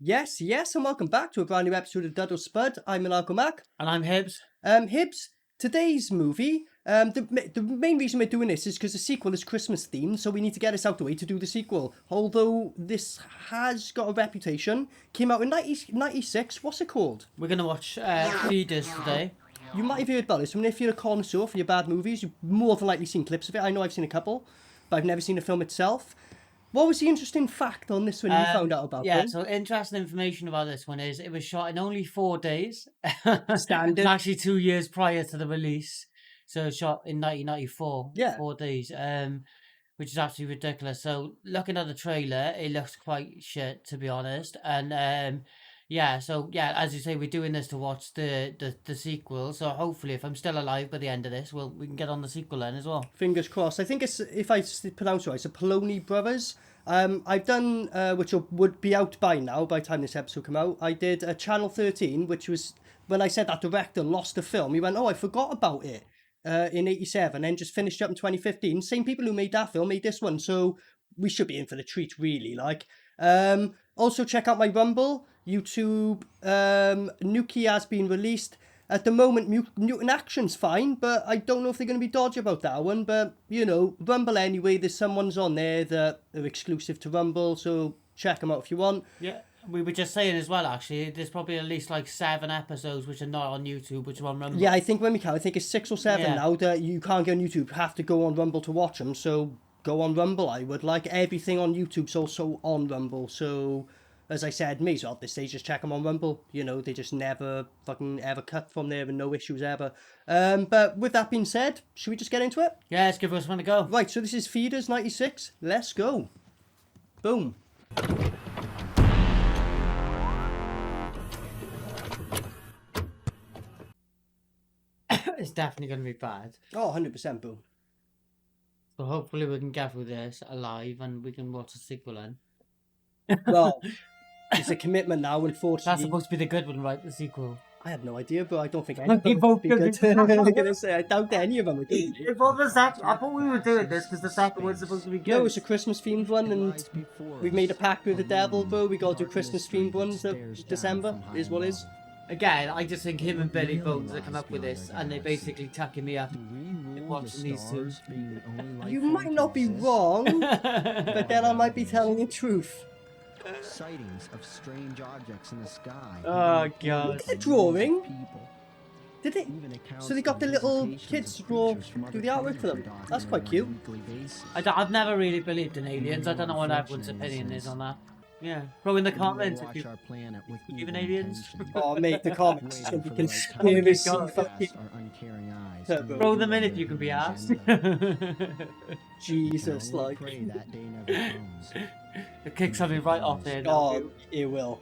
Yes, and welcome back to a brand new episode of DUD or SPUD. I'm Maniacal Mac. And I'm Hibbs. Hibbs, today's movie, the main reason we're doing this is because the sequel is Christmas themed, so we need to get this out the way to do the sequel. Although this has got a reputation, came out in 1996, what's it called? We're going to watch Feeders today. You might have heard about this. I mean, if you're a connoisseur for your bad movies, you've more than likely seen clips of it. I know I've seen a couple, but I've never seen the film itself. What was the interesting fact on this one you found out about? Yeah, so interesting information about this one is it was shot in only 4 days. Standard. Actually 2 years prior to the release. So it was shot in 1994. Yeah. 4 days. Which is absolutely ridiculous. So looking at the trailer, it looks quite shit, to be honest. And as you say, we're doing this to watch the sequel. So hopefully, if I'm still alive by the end of this, we can get on the sequel then as well. Fingers crossed. I think it's, if I pronounce it right, it's the Polonia brothers. I've done, which would be out by now, by the time this episode come out. I did Channel 13, which was, when I said that director lost the film, he went, oh, I forgot about it in 87, and just finished up in 2015. Same people who made that film made this one, so we should be in for the treat, really. Also, check out my Rumble. YouTube, Nuki has been released. At the moment, Mutant Action's fine, but I don't know if they're going to be dodgy about that one. But, you know, Rumble anyway, there's some ones on there that are exclusive to Rumble, so check them out if you want. Yeah, we were just saying as well, actually, there's probably at least like 7 episodes which are not on YouTube, which are on Rumble. Yeah, I think I think it's 6 or 7 now that you can't get on YouTube. You have to go on Rumble to watch them, so go on Rumble. I would like everything on YouTube's also on Rumble, so as I said, me, so at this stage, just check them on Rumble. You know, they just never fucking ever cut from there and no issues ever. But with that being said, should we just get into it? Yeah, let's give us one to go. Right, so this is Feeders 96. Let's go. Boom. It's definitely going to be bad. Oh, 100% boom. So hopefully we can get through this alive and we can watch the sequel then. Well, it's a commitment now, unfortunately. That's supposed to be the good one, right? The sequel. I have no idea, but I don't think any of them would be good. I'm going to say, I doubt any of them are good. I thought we were doing this because the second one's supposed to be good. No, it's a Christmas themed one, and we've made a pact with the devil, bro. We got to do Christmas themed ones in December, is what is. Again, I just think him and Billy Bones have come up with this, and they're basically tucking me up watching these two. You might not be wrong, but then I might be telling the truth. Sightings of strange objects in the sky. Oh god! Look at the drawing. Did they? So they got the little kids to draw, do the artwork for them. That's quite cute. I've never really believed in aliens. I don't know what everyone's opinion is on that. Yeah, throw in the comments if you believe in aliens. Oh mate, the comments is going to be conspiracy fucking. Throw them in if you can be asked. Jesus, like. It kicks something right off there. Oh, it will.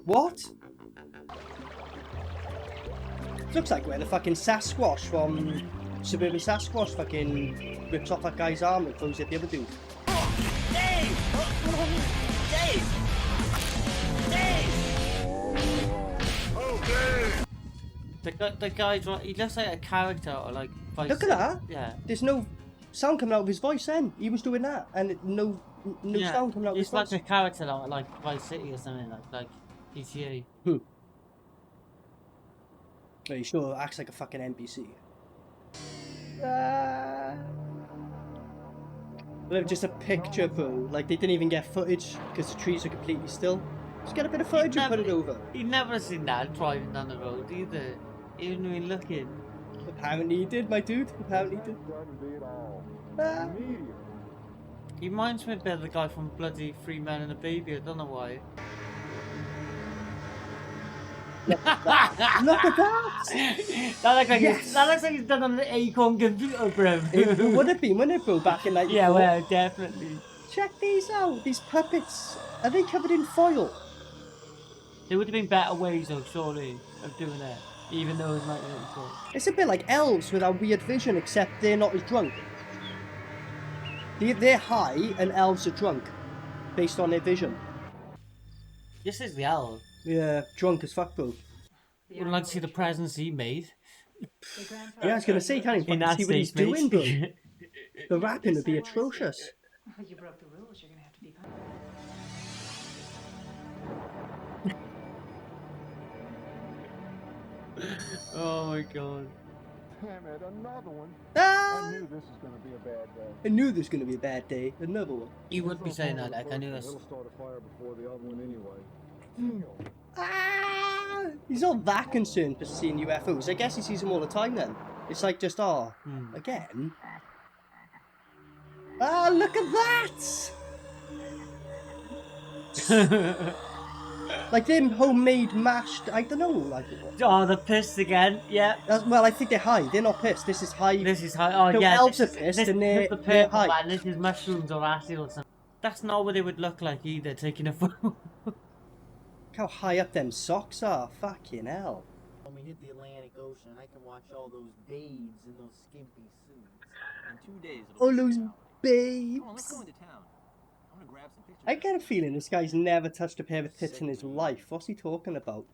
What? Looks like where the fucking Sasquatch from Suburban Sasquatch fucking rips off that guy's arm and throws it at the other dude. Dave! Dave! Dave! Oh, Dave! The guy's right. He looks like a character or like. Look at that! Yeah. There's no sound coming out of his voice then. He was doing that and no sound coming out of his voice. It's like a character like Vice City or something like GTA. Are you sure it acts like a fucking NPC? Just a picture, bro. Like, they didn't even get footage because the trees are completely still. Just get a bit of footage and put it over. You've never seen that driving down the road either. Even when looking. Apparently he did, my dude. Apparently he did. He reminds me a bit of the guy from bloody 3 Men and a Baby. I don't know why. Look at that! Look at that! That looks like he's done on an Acorn computer, bro. It would have been, wouldn't it, bro, back in 94? Yeah, well, definitely. Check these out. These puppets. Are they covered in foil? There would have been better ways, though, surely, of doing it. Even though it's 1984. It's a bit like Elves with our weird vision, except they're not as drunk. They're high and elves are drunk, based on their vision. This is the Elves. Yeah, drunk as fuck, bro. Would like to see the presents he made. Yeah, I was gonna say, can't even see what he's doing, bro. The rapping would be atrocious. You broke the rules. Oh my god. Damn it, another one. Ah! I knew this was gonna be a bad day. I knew there was going to be a bad day. Another one. You would be saying that, like, I knew this. It'll start a fire before the other one anyway. Ah! He's not that concerned for seeing UFOs. I guess he sees them all the time then. It's like just, oh, again? Ah, look at that! Like them homemade mashed, I don't know, like... Oh, they're pissed again. Yeah. Well, I think they're high. They're not pissed. This is high. This is how. Oh No, yeah. elves This are pissed is and they're the purple high. one. This is mushrooms or acid or something. That's not what they would look like either. Taking a photo. Look how high up them socks are. Fucking hell. When we hit the Atlantic Ocean, I can watch all those babes in those skimpy suits. In 2 days, it'll All be those out. babes. Come on, let's go into town. I want to grab some pictures. I get a feeling this guy's never touched a pair of tits in his life. What's he talking about?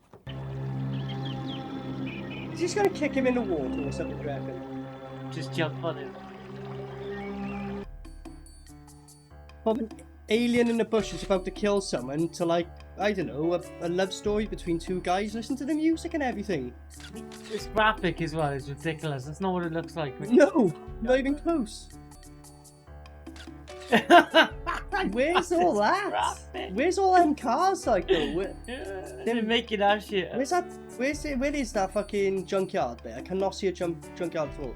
Is he just gonna kick him in the water or something, do you reckon? Just jump on it. Well, an alien in the bush is about to kill someone to, like, I don't know, a love story between two guys. Listen to the music and everything. It's graphic as well. It's ridiculous. That's not what it looks like. No, not even close. Where's all that? Graphic. Where's all them cars like though? They're making that shit. Where's that? Where is that fucking junkyard bit? I cannot see a junkyard at all.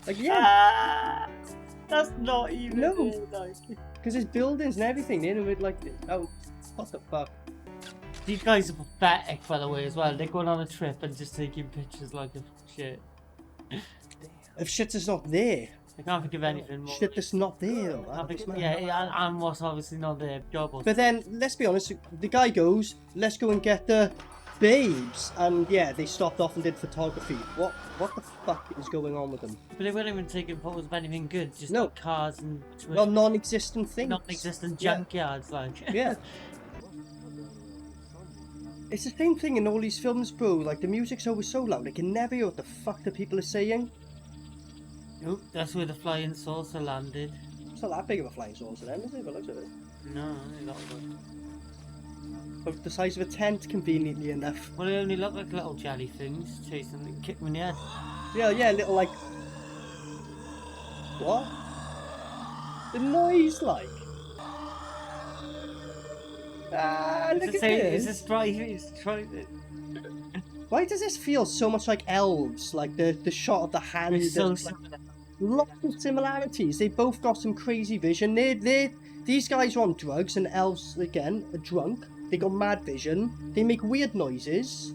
Like yeah, That's not even. No. it, like. because there's buildings and everything in it. Like oh, what the fuck? These guys are pathetic, by the way, as well. They're going on a trip and just taking pictures like of shit. If shit is not there, I can't think of anything more. shit that's not there. Though, Can't that's think- mad. yeah, and what's obviously not their job. Or But then, let's be honest, the guy goes, let's go and get the babes. And yeah, they stopped off and did photography. What the fuck is going on with them? But they weren't even taking photos of anything good, just No. like cars and Well, non-existent things. non-existent Yeah. junkyards, like. Yeah. It's the same thing in all these films, bro. Like, the music's always so loud, I can never hear what the fuck the people are saying. Nope, that's where the flying saucer landed. It's not that big of a flying saucer then, is it? But looks at it. No, they not good. But the size of a tent, conveniently enough. Well, they only look like little jelly things chasing and kick me in the head. Yeah, little like... What? The noise, like... Ah, look at It's this! just driving. It's driving. Why does this feel so much like Elves? Like the shot of the hand. It's so and, like, lots of similarities. They both got some crazy vision. These guys are on drugs, and Elves again are drunk. They got mad vision. They make weird noises.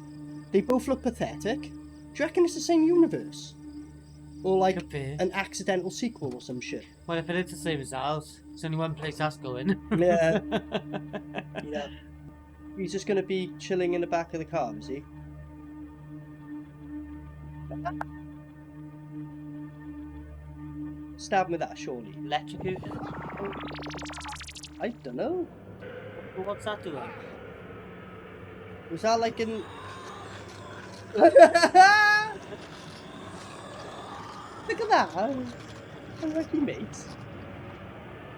They both look pathetic. Do you reckon it's the same universe? Or like Could be. an accidental sequel or some shit? Well, if it is the same as ours, it's only one place that's going. Yeah. Yeah. He's just gonna be chilling in the back of the car, is he? Stab him with that, surely. Electrocuted? I don't know. Well, what's that doing? Was that like in... Look at that! I'm like your mates.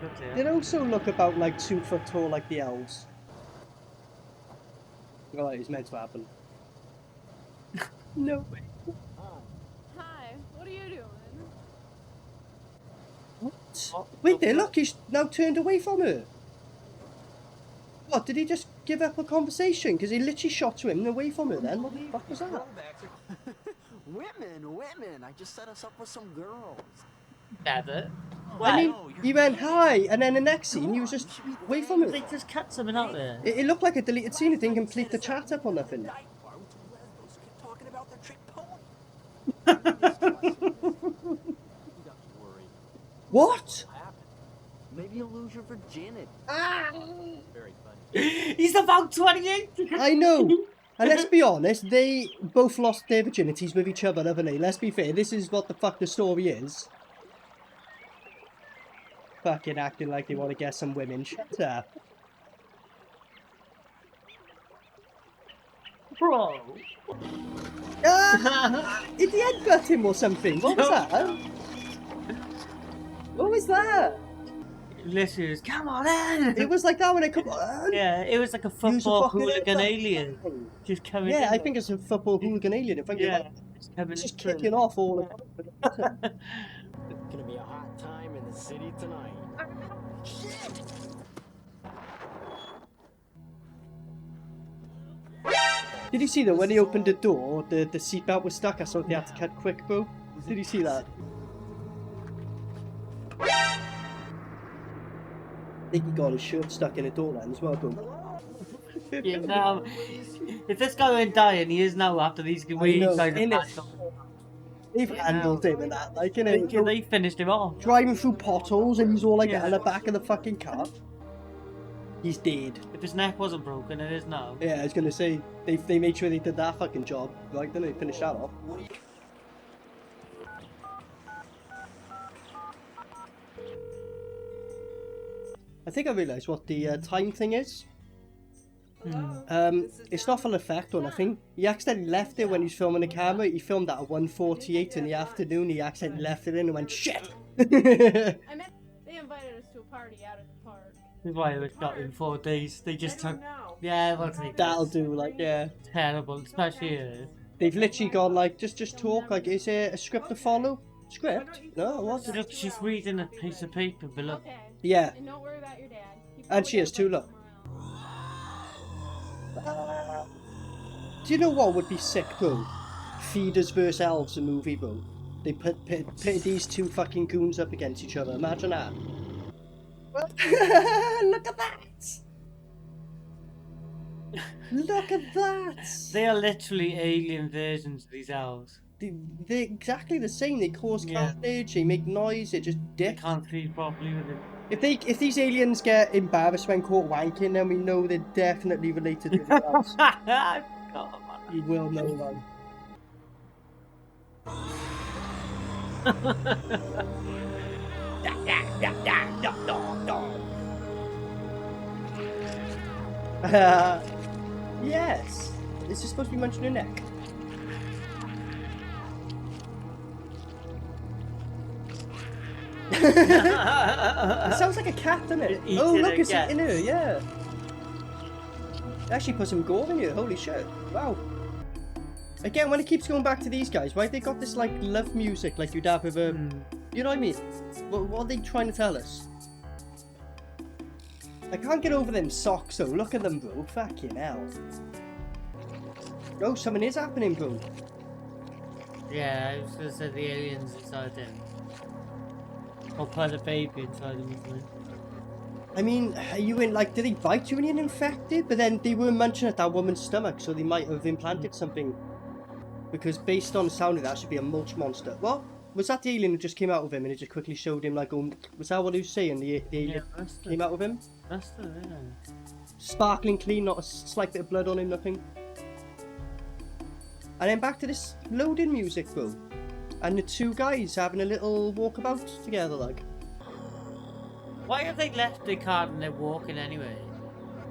Good dear. They also look about like 2 foot tall like the elves. Oh, it's meant to happen. No way. Hi, what are you doing? What? Wait there, look, he's now turned away from her. What, did he just give up a conversation? Because he literally shot to him and away from her then? What the fuck was that? Women! I just set us up with some girls. Never. I mean, he went hi, and then the next scene he was just away from her. They just cut something out there. It looked like a deleted scene, it didn't complete the chat up or nothing. Talking about the trick pony. What? Maybe you'll lose your virginity. Very funny. He's about 28! I know. And let's be honest, they both lost their virginities with each other, haven't they? Let's be fair, this is what the fuck the story is. Fucking acting like they want to get some women. Shut up. Bro! Ah! Did he headbutt him or something? What was that? What was that? Literally, was, come on in. It was like that when I come on. Yeah, it was like a Use a football fucking hooligan headbutt. alien just coming in. Yeah, I think it's a football hooligan alien. If I get Yeah, like, just coming it's just in. kicking off all the time. Gonna be a hot time in the city tonight. Did you see that when he opened the door, the seatbelt was stuck? I saw they had to cut quick, bro. Did you see that? I think he got his shirt stuck in a door then as well, bro. Yeah, now, if this guy went dying, he is now after these weeks. know, innit? They've handled him and that, like, innit? They finished him off. Driving through potholes and he's all like Yeah. at the back of the fucking car. He's dead. If his neck wasn't broken, it is now. Yeah, I was gonna say, they made sure they did that fucking job, right? Then they finished that off. I think I realised what the time thing is. It's not full effect or nothing. He accidentally left it when he's filming the camera. He filmed that at 1:48 in the afternoon. He accidentally left it in and went, shit! I meant they invited us to a party out at the park. That's why it got in 4 days. They just took. No. Yeah, well, they That'll do, like, yeah. terrible, especially. They've literally gone like, just talk, like, is there a script to follow? Script? No, what? Look, she's reading a piece of paper below. Okay. Yeah. And don't worry about your dad. He And probably she is has too, one look. somewhere else. Do you know what would be sick, bro? Feeders vs Elves, the movie, bro. They put these two fucking goons up against each other. Imagine that. Look at that! Look at that! They are literally alien versions of these elves. They're exactly the same. They cause Yeah. carnage, they make noise, they just They dick. can't feed properly with it. If these aliens get embarrassed when caught wanking, then we know they're definitely related to the elves. I forgot about You will know that. Yes. This is supposed to be munching your neck. It sounds like a cat, doesn't it? Eating Oh, look, a it's cat. in her, yeah. It actually put some gore in you, holy shit. Wow. Again, when it keeps going back to these guys, why they got this, like, love music, like you'd have with a... You know what I mean? What are they trying to tell us? I can't get over them socks, though. Look at them, bro. Fucking hell. Oh, something is happening, bro. Yeah, I was gonna say the aliens inside him. Or put a baby inside him, isn't it? I mean, are you in, like, did they bite you when you're infected? But then they were munching at that woman's stomach, so they might have implanted something. Because based on the sound of that, should be a mulch monster. What? Was that the alien who just came out of him and it just quickly showed him, like, oh, was that what he was saying? The alien came out of him? That's the, yeah. Sparkling clean, not a slight bit of blood on him, nothing. And then back to this loading music, bro. And the two guys having a little walkabout together, like. Why have they left the card and they're walking anyway?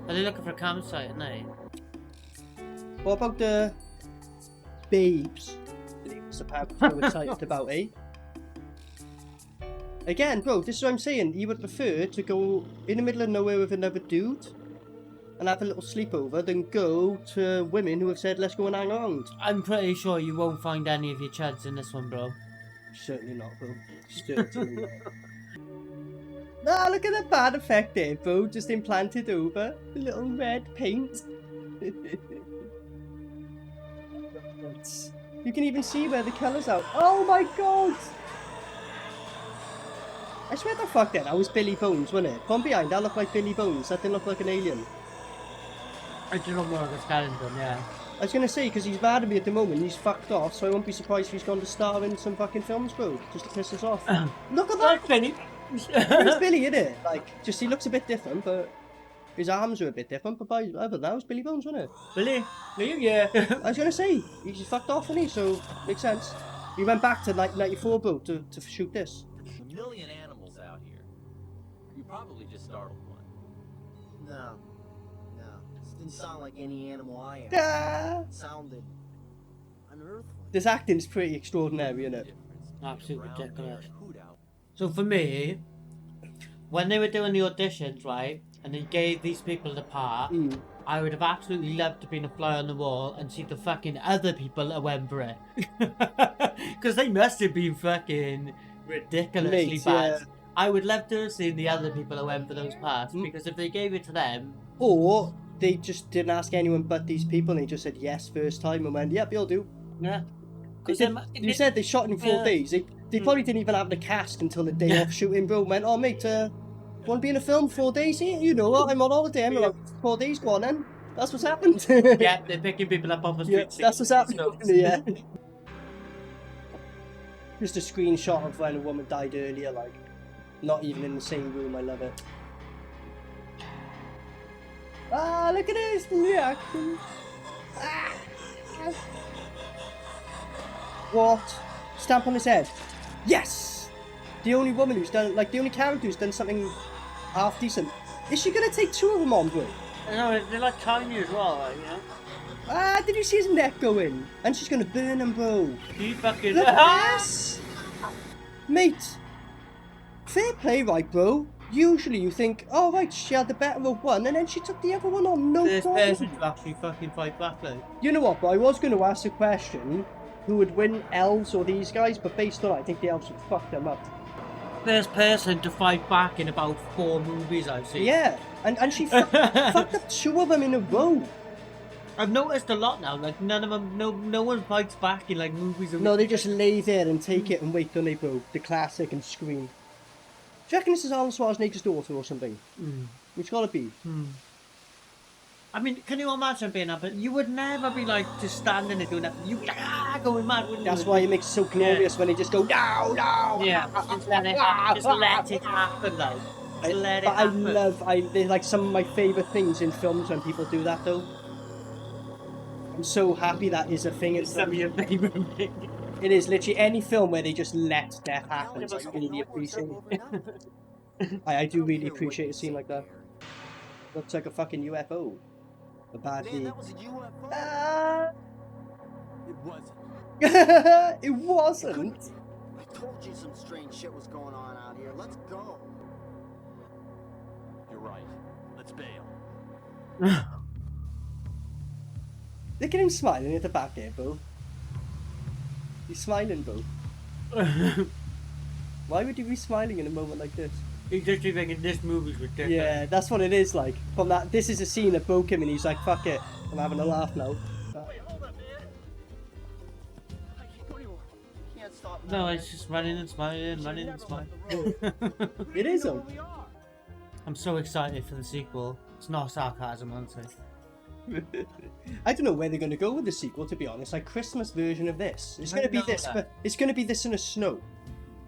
Are they looking for a campsite, aren't they? What about the babes? It's apparently so excited about, eh? Again, bro, this is what I'm saying. You would prefer to go in the middle of nowhere with another dude and have a little sleepover than go to women who have said, let's go and hang around. I'm pretty sure you won't find any of your chuds in this one, bro. Certainly not, bro. Certainly not. Nah, look at the bad effect there, bro. Just implanted over. A little red paint. You can even see where the colour's out. Oh my god! I swear the fuck then, that was Billy Bones, wasn't it? From behind, that looked like Billy Bones. That didn't look like an alien. I do not know the skeleton, yeah. I was gonna say, because he's mad at me at the moment, he's fucked off, so I won't be surprised if he's gone to star in some fucking films, bro. Just to piss us off. Look at that! That's Benny. It's Billy, innit? Like, just he looks a bit different, but his arms are a bit different, but by other than that, it was Billy Bones, wasn't it? Billy? Yeah. I was gonna say, he's fucked off, isn't he? So, makes sense. He went back to 1994, bro, to shoot this. A million animals out here. You probably just startled one. No. No. This didn't sound like any animal I am. Ah! It sounded unearthly. This acting's pretty extraordinary, isn't it? Absolutely Brown ridiculous. bear hoot out. So for me, when they were doing the auditions, right, and they gave these people the part, I would have absolutely loved to be a fly on the wall and see the fucking other people that went for it. Because they must have been fucking ridiculously Mate, bad. yeah. I would love to have seen the other people that went for those parts, because if they gave it to them... Or they just didn't ask anyone but these people and they just said yes first time and went, yep, you'll do. Yeah. You said they shot in 4 days. They probably didn't even have the cast until the day off shooting, bro. Went, oh, mate, want to be in a film 4 days here? You know what? I'm on holiday. I'm like, 4 days, go on then. That's what's happened. Yeah, they're picking people up off the street. Yeah, that's what's happened. Yeah. Just a screenshot of when a woman died earlier, like, not even in the same room. I love it. Ah, look at this reaction. Ah. What? Stamp on his head. Yes! The only woman who's done, like, the only character who's done something half decent. Is she gonna take 2 of them on, bro? No, they're like tiny as well, like, you know? Ah, did you see his neck go in? And she's gonna burn him, bro. You fucking... Look at this! Mate, fair play, right, bro? Usually you think, oh, right, she had the better of one, and then she took the other one on, no This problem. person to actually fucking fight back, like. You know what, bro? I was going to ask a question, who would win, Elves or these guys? But based on it, I think the Elves would fuck them up. First person to fight back in about 4 movies I've seen. Yeah, and she fucked up 2 of them in a row. I've noticed a lot now, like none of them, no one fights back in like movies. No, they just lay there and take it and wait, don't they, bro? The classic and scream. Do you reckon this is Arnold Schwarzenegger's daughter or something? It's gotta be. I mean, can you imagine being up? You would never be like just standing there doing that. You going mad, wouldn't you? That's why it makes it so glorious when they just go, no, no! Yeah, just let it happen, though. Just let it happen. They're like some of my favourite things in films when people do that, though. I'm so happy that is a thing. It's some of your favourite things. It is literally any film where they just let death happen. It's like really appreciate it. I do really appreciate a scene like that. Looks like a fucking UFO. A bad lead. That was a UFO. It wasn't. It wasn't. I told you some strange shit was going on out here. Let's go. You're right. Let's bail. Look at him smiling at the back there, bro. He's smiling, bro. Why would you be smiling in a moment like this? He's literally thinking this movie's ridiculous. Yeah, that's what it is like. From that, this is a scene that broke him, and he's like, "Fuck it, I'm having a laugh now." Wait, hold up, man. I can't stop. No, it's just running and smiling, running and smiling. It is him. I'm so excited for the sequel. It's not sarcasm, honestly. I don't know where they're gonna go with the sequel. To be honest, like Christmas version of this. It's gonna be this, but it's gonna be this in the snow.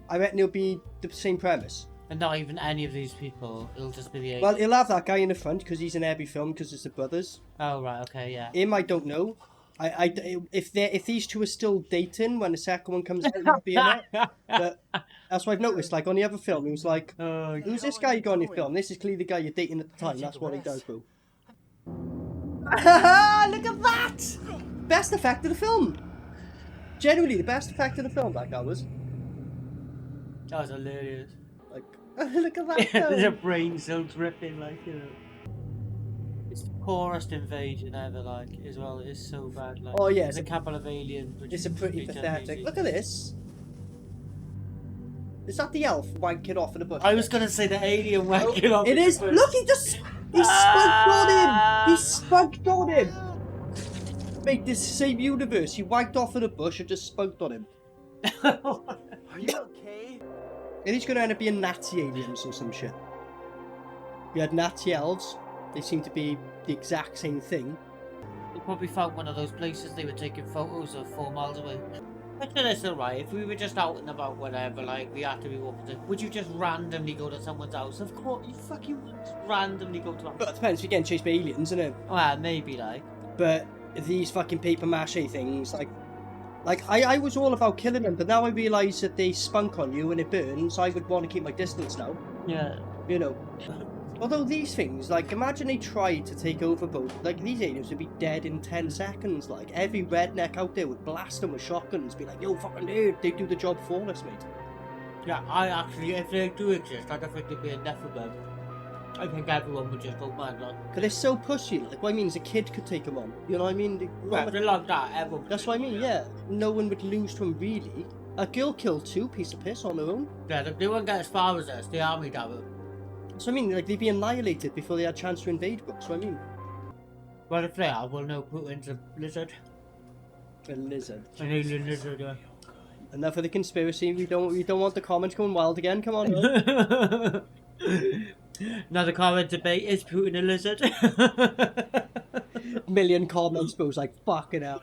I reckon it'll be the same premise. And not even any of these people. It'll just be the eight. Well, he'll have that guy in the front because he's in every film because it's the brothers. Oh right, okay, yeah. Him, I don't know. If these two are still dating when the second one comes out, he'll be in it. But that's what I've noticed. Like on the other film, he was like, "Who's this guy you got on your film? This is clearly the guy you're dating at the time." That's what he does, bro. Look at that! Best effect of the film. Genuinely, the best effect of the film. That guy was. That was hilarious. Like, look at that. There's a brain still dripping, like, you know. It's the poorest invasion ever, like, as well. It's so bad, like. Oh, yeah. There's a couple of aliens. Which It's a pretty is pathetic. Look at this. Is that the elf wanking off in the bush? I was gonna say the alien wanking off. It is. Look, he spunked on him. He spunked on him. Mate, this same universe. He wanked off in a bush and just spunked on him. Are you okay? And he's gonna end up being Nazi aliens or some shit. We had Nazi elves. They seem to be the exact same thing. They probably found one of those places they were taking photos of 4 miles away. Picture this, alright, if we were just out and about, whatever, like, we had to be walking, would you just randomly go to someone's house? Of course, you fucking would just randomly go to a... But it depends if you're getting chased by aliens, isn't it? Well, maybe, like. But these fucking paper mache things, like I was all about killing them, but now I realise that they spunk on you and it burns. I would want to keep my distance now. Yeah. You know. Although these things, like, imagine they tried to take over both. Like, these aliens would be dead in 10 seconds. Like, every redneck out there would blast them with shotguns, be like, yo, fucking dude, they do the job for us, mate. Yeah, I actually, if they do exist, I don't think there'd be enough of them. I think everyone would just go mad. Like, Because they're so pushy. Like, what I mean is a kid could take them on. You know what I mean? right, they're like that, everyone. That's what I mean, yeah. No one would lose to them, really. A girl killed 2, piece of piss, on her own. Yeah, they won't get as far as us, the army devil. So I mean, like, they'd be annihilated before they had a chance to invade, bro. So I mean... Well, if they are, we'll know Putin's a lizard. A lizard. An alien lizard, yeah. Enough of the conspiracy. We don't want the comments going wild again. Come on, bro. Another comment debate, is Putin a lizard? Million comments, bro. Like, fucking hell.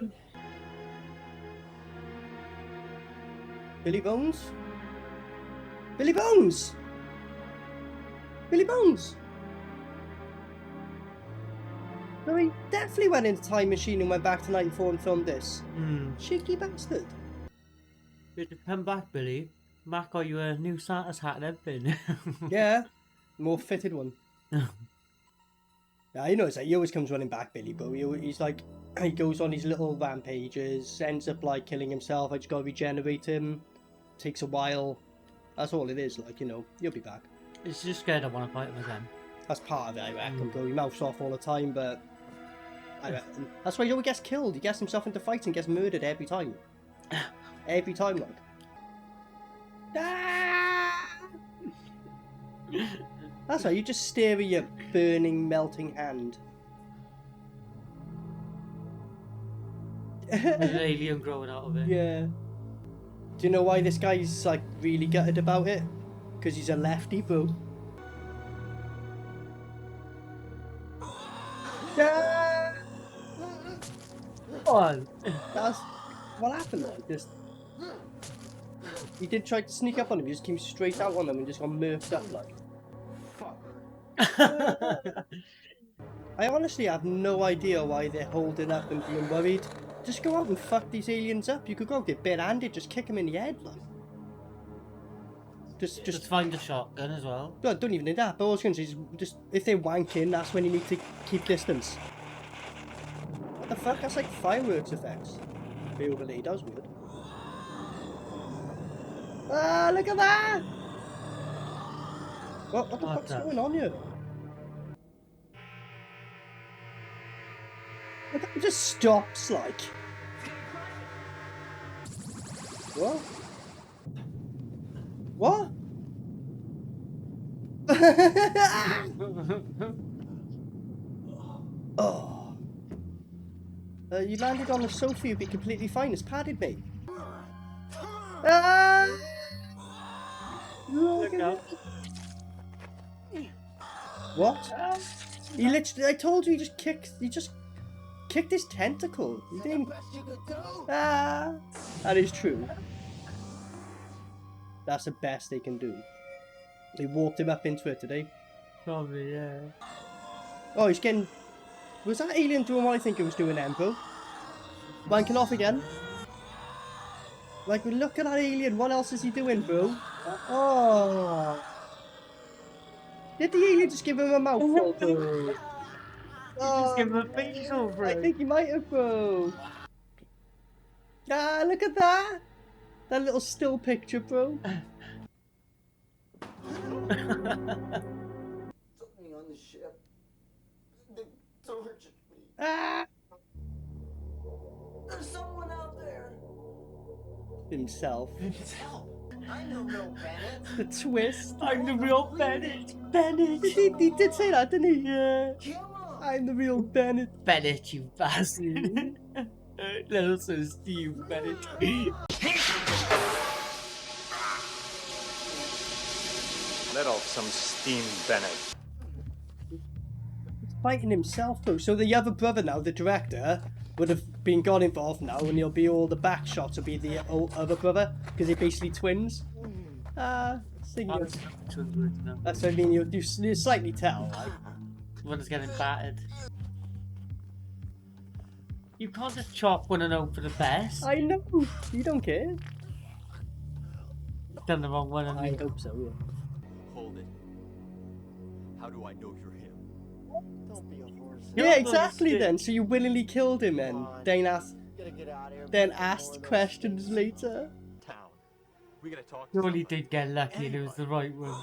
Billy Bones? Billy Bones! Billy Bones! No, he definitely went into time machine and went back to 94 and filmed this. Cheeky bastard. Good to come back, Billy. Mac got you a new Santa's hat and everything. Yeah. More fitted one. Yeah, you know, it's like, he always comes running back, Billy, but he's like, he goes on these little rampages, ends up like killing himself. I just gotta regenerate him. Takes a while. That's all it is, like, you know, you'll be back. He's just scared I want to fight him again. That's part of it, I reckon, bro. He mouths off all the time, but I reckon. That's why he always gets killed. He gets himself into fights and gets murdered every time. Every time, like. Ah! That's why you just stare at your burning, melting hand. There's an alien growing out of it. Yeah. Do you know why this guy's like really gutted about it? Because he's a lefty, bro. Ah! On. That's what happened then. Just he did try to sneak up on him. He just came straight out on them and just got murked up like. I honestly have no idea why they're holding up and being worried. Just go out and fuck these aliens up. You could go get bare-handed, just kick them in the head, like. Just find a shotgun as well. No, don't even need that. But all I was going to say is, just if they're wanking, that's when you need to keep distance. What the fuck? That's like fireworks effects. They overlaid. That was weird. Ah, look at that! What the fuck's going on here? Look, it just stops, like. What? What? Oh. You landed on the sofa, you'd be completely fine. It's padded, mate. Ah! Look at it. What? He literally, I told you, he just kicked his tentacle. He didn't. Ah! That is true. That's the best they can do. They walked him up into it today. Probably, yeah. Oh, he's getting... Was that alien doing what I think it was doing then, bro? Wanking off again? Like, look at that alien. What else is he doing, bro? Oh. Did the alien just give him a mouthful, bro? Just give him a facial, bro. I think he might have, bro. Ah, look at that. That little still picture, bro. Something on the ship. They tortured me. Ah! There's someone out there. Himself. Who needs help? I'm the real Bennett. The twist. I'm the real Bennett. Bennett. He did say that, didn't he? Yeah. Kill him. I'm the real Bennett. Bennett, you bastard. Little so Steve Bennett. Let off some steam, Bennett. He's fighting himself, though. So the other brother now, the director, would have got involved now, and he'll be all the back shots will be the other brother, because they're basically twins. That's what I mean. You slightly tell, right? One is getting battered. You can't just chop one and hope for the best. I know. You don't care. Done the wrong one. I hope so. Yeah. Hold it. How do I know you're him? Don't be a horse. Yeah, exactly. Then, so you willingly killed him, and then Gotta get out of here. then asked questions later. Town. We gotta talk to Surely somebody. did get lucky and it was the right one.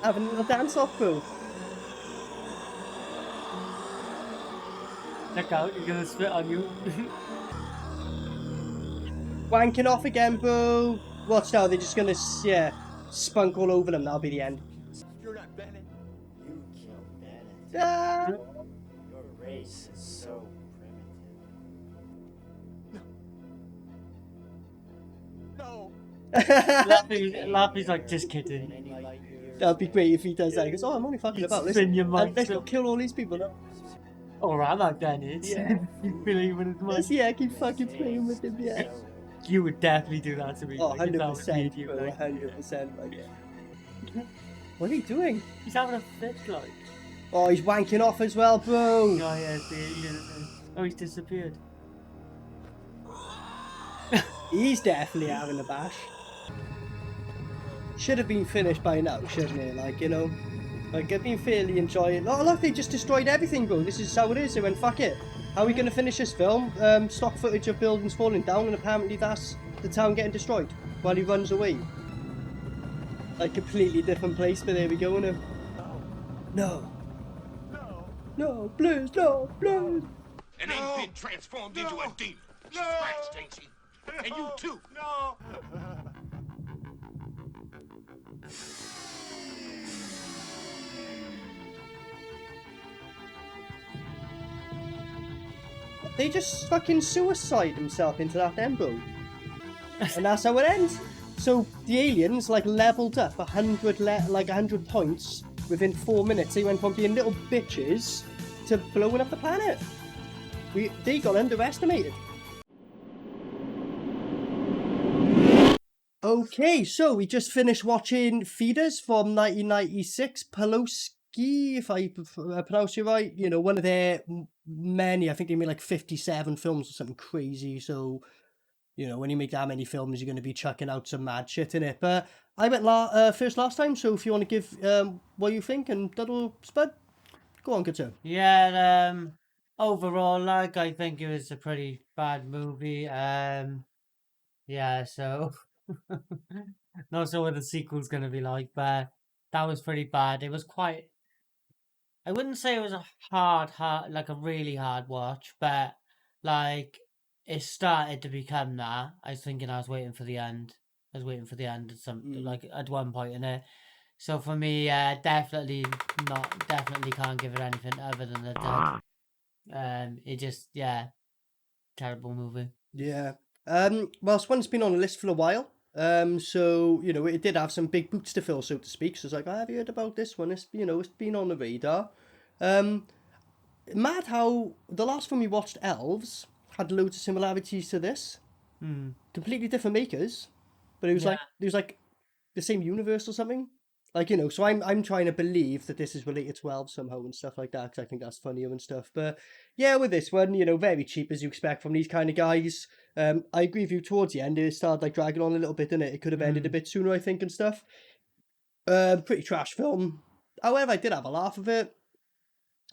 Having a little dance off, bro. Look out, you're gonna spit on you. Wanking off again, bro. Watch now, they're just gonna, yeah, spunk all over them. That'll be the end. You're not Bennett. You killed Bennett. Ah! Your race is so primitive. No. Laffy's like, just kidding. Many light years That'd be great if he does that. He goes, oh, I'm only fucking You about. spin your mind Let's still. go kill all these people now. Or am I Bennett? Yeah. You believe in his mind. Yes, yeah, keep fucking playing with him, yeah. You would definitely do that to me. Oh, like, if that was me 100%, and you, bro, like, 100%, like, yeah. What are you doing? he's having a fit, like. Oh, he's wanking off as well, bro. Oh, yeah, the alien. Oh, he's disappeared. He's definitely having a bash. Should have been finished by now, shouldn't it? Like, you know, like, I've been fairly enjoying. Oh, look, they just destroyed everything, bro. This is how it is. They went, fuck it. How are we going to finish this film? Stock footage of buildings falling down, and apparently that's the town getting destroyed while he runs away. Like, completely different place, but there we go, innit? No. No, please, no, please. And ain't been transformed into a demon. She's scratched, ain't she? And you too. No. They just fucking suicide himself into that embo. And that's how it ends. So the aliens like leveled up 100 points within 4 minutes. They went from being little bitches to blowing up the planet. They got underestimated. Okay, so we just finished watching Feeders from 1996. Poloski, if I pronounce it right, you know, one of their many, I think they made like 57 films or something crazy. So, you know, when you make that many films, you're going to be chucking out some mad shit in it. But I went first last time, so if you want to give what you think and Duddle Spud, go on, good sir. Yeah, overall, like, I think it was a pretty bad movie. Yeah, so not sure what the sequel's gonna be like, but that was pretty bad. It was quite. I wouldn't say it was a hard, like a really hard watch, but like it started to become that. I was thinking I was waiting for the end. I was waiting for the end at like at one point in it. So for me, definitely can't give it anything other than the dead. It just, yeah, terrible movie. Yeah. Well, this one's been on the list for a while. So, you know, it did have some big boots to fill, so to speak. So it's like, have you heard about this one? It's, you know, it's been on the radar. Mad how the last film we watched, Elves, had loads of similarities to this. Completely different makers, but it was like the same universe or something. Like, you know, so I'm trying to believe that this is related to Elves somehow and stuff like that, because I think that's funnier and stuff. But yeah, with this one, you know, very cheap as you expect from these kind of guys. I agree with you, towards the end, it started like dragging on a little bit, didn't it? It could have ended a bit sooner, I think, and stuff. Pretty trash film. However, I did have a laugh of it.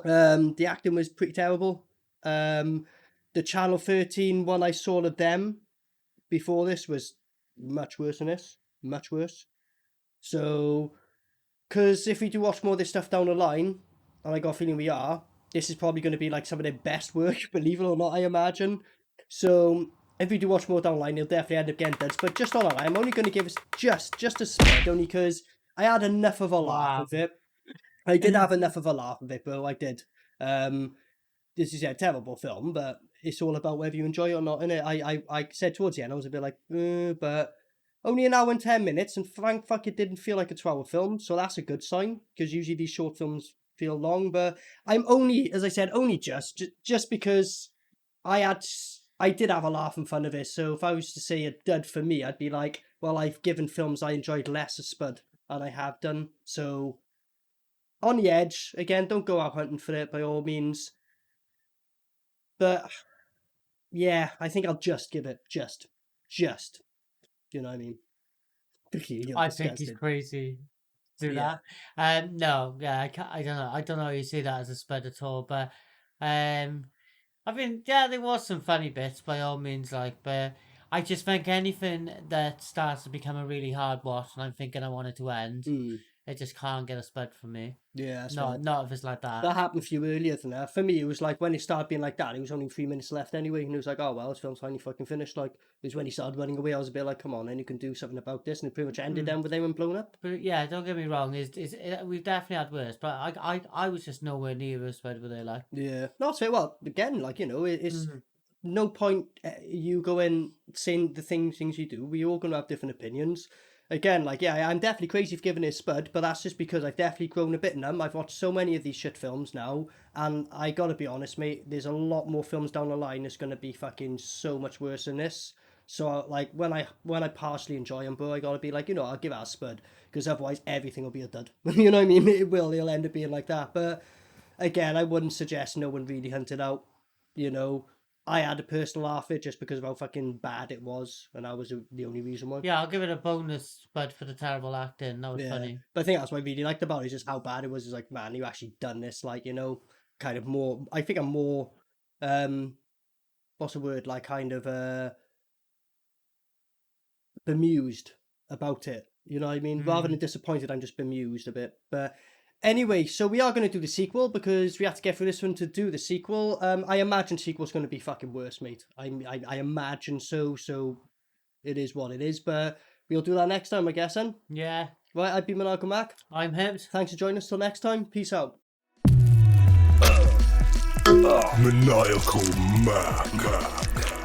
The acting was pretty terrible. The Channel 13 one I saw of them before this was much worse than this. Much worse. So, because if we do watch more of this stuff down the line, and I got a feeling we are, this is probably going to be like some of their best work, believe it or not, I imagine. So, if we do watch more down the line, he'll definitely end up getting duds. But just on that, I'm only going to give us just a spud, only because I had enough of a laugh of it. I did have enough of a laugh of it, bro, I did. This is a terrible film, but it's all about whether you enjoy it or not, innit? I said towards the end, I was a bit like, but only an hour and 10 minutes, and thank fuck it didn't feel like a 2-hour film, so that's a good sign, because usually these short films feel long, but I'm only, as I said, only just because I did have a laugh in front of it, so if I was to say a dud for me, I'd be like, well, I've given films I enjoyed less a spud, and I have done, so on the edge, again, don't go out hunting for it by all means, but yeah, I think I'll just give it just, you know what I mean? I think he's crazy to do that. No, yeah, I don't know how you see that as a spud at all, but I mean, yeah, there was some funny bits by all means, like, but I just think anything that starts to become a really hard watch, and I'm thinking I want it to end, it just can't get a spud from me. Yeah, that's No, right. not if it's like that. That happened for you earlier than that. For me, it was like when it started being like that, it was only 3 minutes left anyway, and it was like, oh well, this film's finally fucking finished. Like, it was when he started running away, I was a bit like, come on, and you can do something about this, and it pretty much ended then with everyone blown up. But yeah, don't get me wrong, we've definitely had worse, but I was just nowhere near a spud with it, like. Yeah, no, it's fair. Well, again, like, you know, it's no point you going saying the things you do. We all gonna have different opinions. Again, like, yeah, I'm definitely crazy for giving it a spud, but that's just because I've definitely grown a bit numb. I've watched so many of these shit films now, and I gotta be honest, mate, there's a lot more films down the line that's gonna be fucking so much worse than this. So, like, when I partially enjoy them, bro, I gotta be like, you know, I'll give it a spud, because otherwise everything will be a dud. You know what I mean? It'll end up being like that. But again, I wouldn't suggest no one really hunt it out, you know. I had a personal laugh it just because of how fucking bad it was, and that was the only reason why. Yeah, I'll give it a bonus spud for the terrible acting. That was funny. But I think that's what I really liked about it, is just how bad it was. It's like, man, you actually done this, like, you know, kind of more. I think I'm more, what's the word? Like, kind of bemused about it. You know what I mean? Rather than disappointed, I'm just bemused a bit. But anyway, so we are going to do the sequel because we have to get through this one to do the sequel. I imagine sequel's going to be fucking worse, mate. I imagine so. So it is what it is. But we'll do that next time, I guess, then. Yeah. Right, I've been Maniacal Mac. I'm Hibbs. Thanks for joining us. Till next time. Peace out. Maniacal Mac.